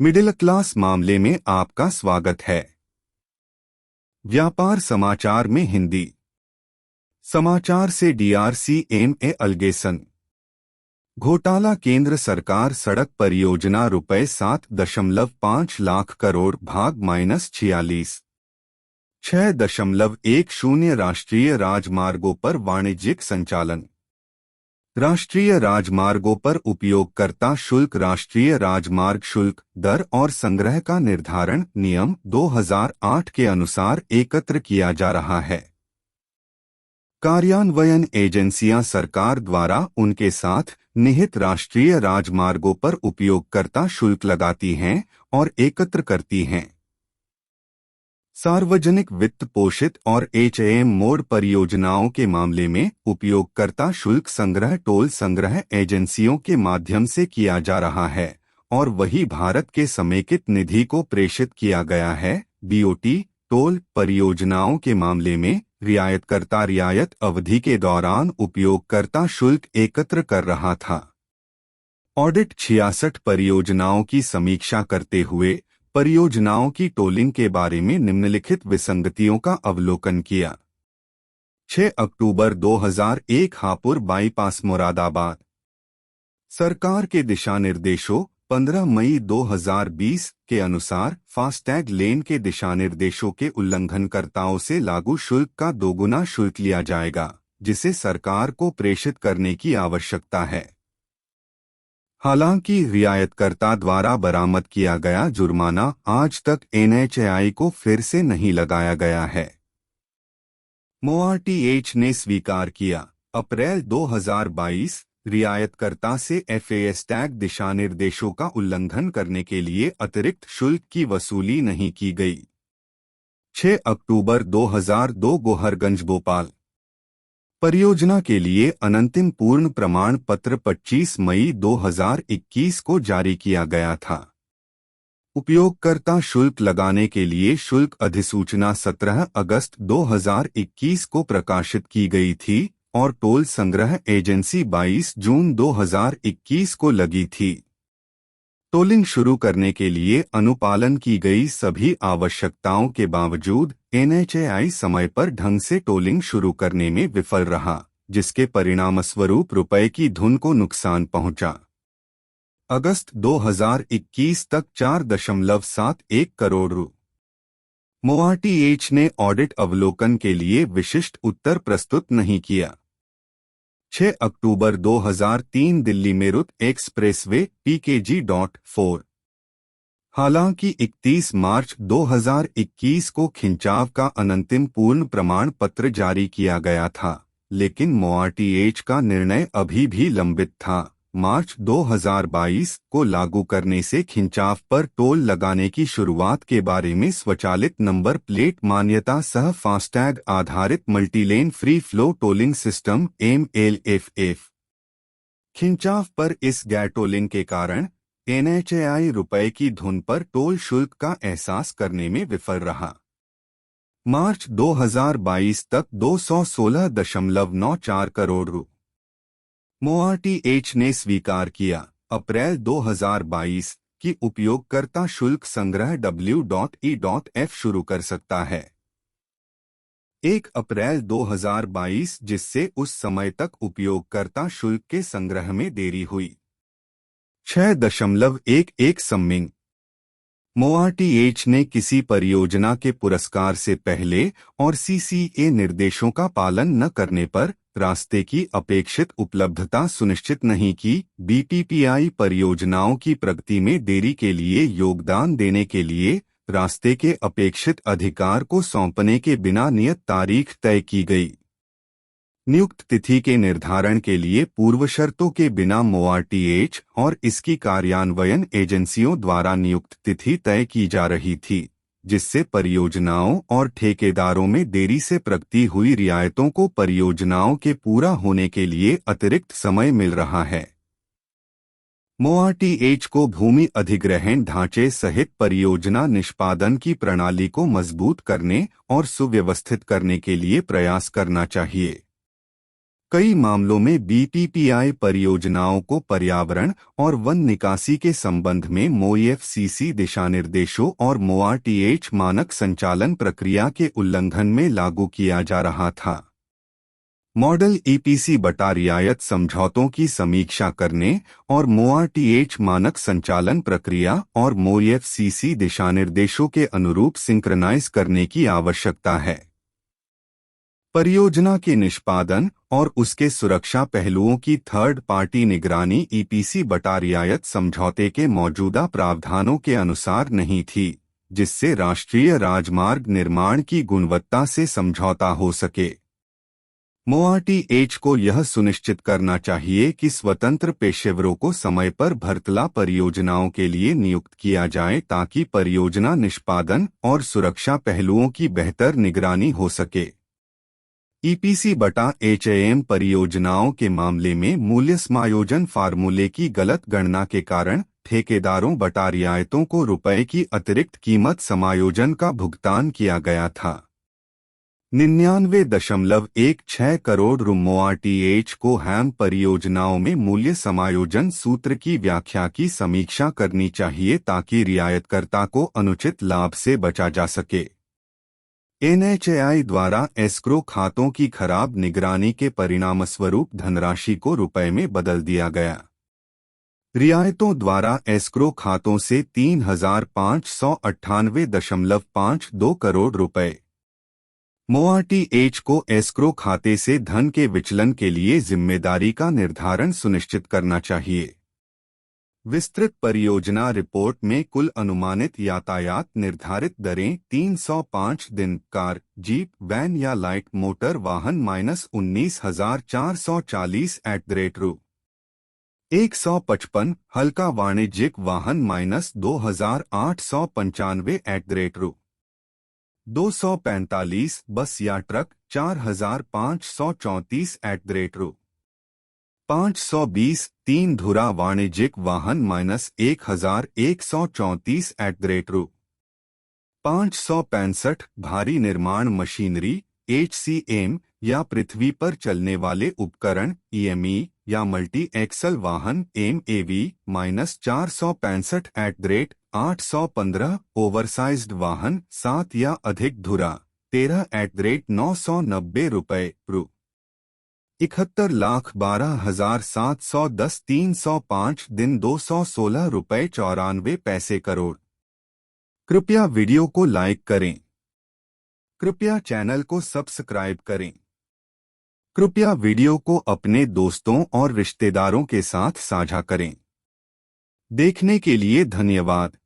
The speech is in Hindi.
मिडिल क्लास मामले में आपका स्वागत है। व्यापार समाचार में हिंदी समाचार से DRCMA अलगेसन घोटाला। केंद्र सरकार सड़क परियोजना ₹7.5 लाख करोड़ भाग -46.610 राष्ट्रीय राजमार्गों पर वाणिज्यिक संचालन। राष्ट्रीय राजमार्गों पर उपयोगकर्ता शुल्क राष्ट्रीय राजमार्ग शुल्क दर और संग्रह का निर्धारण नियम 2008 के अनुसार एकत्र किया जा रहा है। कार्यान्वयन एजेंसियां सरकार द्वारा उनके साथ निहित राष्ट्रीय राजमार्गों पर उपयोगकर्ता शुल्क लगाती हैं और एकत्र करती हैं। सार्वजनिक वित्त पोषित और HAM मोड परियोजनाओं के मामले में उपयोगकर्ता शुल्क संग्रह टोल संग्रह एजेंसियों के माध्यम से किया जा रहा है और वही भारत के समेकित निधि को प्रेषित किया गया है। BOT टोल परियोजनाओं के मामले में रियायतकर्ता रियायत अवधि के दौरान उपयोगकर्ता शुल्क एकत्र कर रहा था। ऑडिट 66 परियोजनाओं की समीक्षा करते हुए परियोजनाओं की टोलिंग के बारे में निम्नलिखित विसंगतियों का अवलोकन किया। 6 अक्टूबर 2001 हापुड़ बाईपास मुरादाबाद। सरकार के दिशा निर्देशों 15 मई 2020 के अनुसार फास्टैग लेन के दिशानिर्देशों के उल्लंघनकर्ताओं से लागू शुल्क का दोगुना शुल्क लिया जाएगा, जिसे सरकार को प्रेषित करने की आवश्यकता है। हालांकि रियायतकर्ता द्वारा बरामद किया गया जुर्माना आज तक NHAI को फिर से नहीं लगाया गया है। MoRTH ने स्वीकार किया। अप्रैल 2022 रियायतकर्ता से फास्टैग दिशानिर्देशों का उल्लंघन करने के लिए अतिरिक्त शुल्क की वसूली नहीं की गई। 6 अक्टूबर 2002 गोहरगंज भोपाल। परियोजना के लिए अनंतिम पूर्ण प्रमाण पत्र 25 मई 2021 को जारी किया गया था। उपयोगकर्ता शुल्क लगाने के लिए शुल्क अधिसूचना 17 अगस्त 2021 को प्रकाशित की गई थी और टोल संग्रह एजेंसी 22 जून 2021 को लगी थी। टोलिंग शुरू करने के लिए अनुपालन की गई सभी आवश्यकताओं के बावजूद NHAI समय पर ढंग से टोलिंग शुरू करने में विफल रहा, जिसके परिणामस्वरूप रुपए की धुन को नुकसान पहुंचा। अगस्त 2021 तक 4.71 करोड़ रु। MoRTH ने ऑडिट अवलोकन के लिए विशिष्ट उत्तर प्रस्तुत नहीं किया। 6 अक्टूबर 2003 दिल्ली मेरठ एक्सप्रेसवे PKG.4। हालांकि 31 मार्च 2021 को खिंचाव का अनंतिम पूर्ण प्रमाण पत्र जारी किया गया था, लेकिन MoRTH का निर्णय अभी भी लंबित था। मार्च 2022 को लागू करने से खिंचाव पर टोल लगाने की शुरुआत के बारे में स्वचालित नंबर प्लेट मान्यता सह फास्टैग आधारित multilane free flow tolling system MLFF। खिंचाव पर इस गैर टोलिंग के कारण NHAI रुपए की धुन पर टोल शुल्क का एहसास करने में विफल रहा। मार्च 2022 तक 216.94 करोड़ रु। MoRTH ने स्वीकार किया। अप्रैल 2022 की उपयोगकर्ता शुल्क संग्रह W.E.F शुरू कर सकता है। 1 अप्रैल 2022 जिससे उस समय तक उपयोगकर्ता शुल्क के संग्रह में देरी हुई। 6.11 सम्मिंग। MoRTH ने किसी परियोजना के पुरस्कार से पहले और CCA निर्देशों का पालन न करने पर रास्ते की अपेक्षित उपलब्धता सुनिश्चित नहीं की। BTPI परियोजनाओं की प्रगति में देरी के लिए योगदान देने के लिए रास्ते के अपेक्षित अधिकार को सौंपने के बिना नियत तारीख तय की गई। नियुक्त तिथि के निर्धारण के लिए पूर्व शर्तों के बिना MoRTH और इसकी कार्यान्वयन एजेंसियों द्वारा नियुक्त तिथि तय की जा रही थी, जिससे परियोजनाओं और ठेकेदारों में देरी से प्रगति हुई रियायतों को परियोजनाओं के पूरा होने के लिए अतिरिक्त समय मिल रहा है। MoRTH को भूमि अधिग्रहण ढांचे सहित परियोजना निष्पादन की प्रणाली को मजबूत करने और सुव्यवस्थित करने के लिए प्रयास करना चाहिए। कई मामलों में बीपीपीआई परियोजनाओं को पर्यावरण और वन निकासी के संबंध में मोईएफसीसी दिशानिर्देशों और मोआरटीएच मानक संचालन प्रक्रिया के उल्लंघन में लागू किया जा रहा था। मॉडल ईपीसी बटा रियायत समझौतों की समीक्षा करने और मोआरटीएच मानक संचालन प्रक्रिया और मोईएफसीसी दिशानिर्देशों के अनुरूप सिंक्रनाइज करने की आवश्यकता है। परियोजना के निष्पादन और उसके सुरक्षा पहलुओं की थर्ड पार्टी निगरानी ईपीसी बटा रियायत समझौते के मौजूदा प्रावधानों के अनुसार नहीं थी, जिससे राष्ट्रीय राजमार्ग निर्माण की गुणवत्ता से समझौता हो सके। मोआरटीएच को यह सुनिश्चित करना चाहिए कि स्वतंत्र पेशेवरों को समय पर भरतला परियोजनाओं के लिए नियुक्त किया जाए ताकि परियोजना निष्पादन और सुरक्षा पहलुओं की बेहतर निगरानी हो सके। ईपीसी बटा एचएएम परियोजनाओं के मामले में मूल्य समायोजन फार्मूले की गलत गणना के कारण ठेकेदारों बटा रियायतों को रुपए की अतिरिक्त कीमत समायोजन का भुगतान किया गया था। 99.16 करोड़ मोआरटीएच को हैम परियोजनाओं में मूल्य समायोजन सूत्र की व्याख्या की समीक्षा करनी चाहिए ताकि रियायतकर्ता को अनुचित लाभ से बचा जा सके। एनएचएआई द्वारा एस्क्रो खातों की खराब निगरानी के परिणामस्वरूप धनराशि को रुपए में बदल दिया गया। रियायतों द्वारा एस्क्रो खातों से 3,598.52 करोड़ रुपए मोआरटीएच को एस्क्रो खाते से धन के विचलन के लिए जिम्मेदारी का निर्धारण सुनिश्चित करना चाहिए। विस्तृत परियोजना रिपोर्ट में कुल अनुमानित यातायात निर्धारित दरें 305 दिन कार, जीप, वैन या लाइट मोटर वाहन -19,440 @ 155 हल्का वाणिज्यिक वाहन -2,895 @ 245 बस या ट्रक 4,534 @ 520 तीन धुरा वाणिज्यिक वाहन -1,134 @ 565 भारी निर्माण मशीनरी एचसीएम या पृथ्वी पर चलने वाले उपकरण ईएमई या मल्टी एक्सल वाहन एमएवी -465 @ 815 ओवरसाइज्ड वाहन 7 या अधिक धुरा 13 @ 990 रुपये रु 71,12,710 305 दिन 216 रुपये 94 करोड़। कृपया वीडियो को लाइक करें। कृपया चैनल को सब्सक्राइब करें। कृपया वीडियो को अपने दोस्तों और रिश्तेदारों के साथ साझा करें। देखने के लिए धन्यवाद।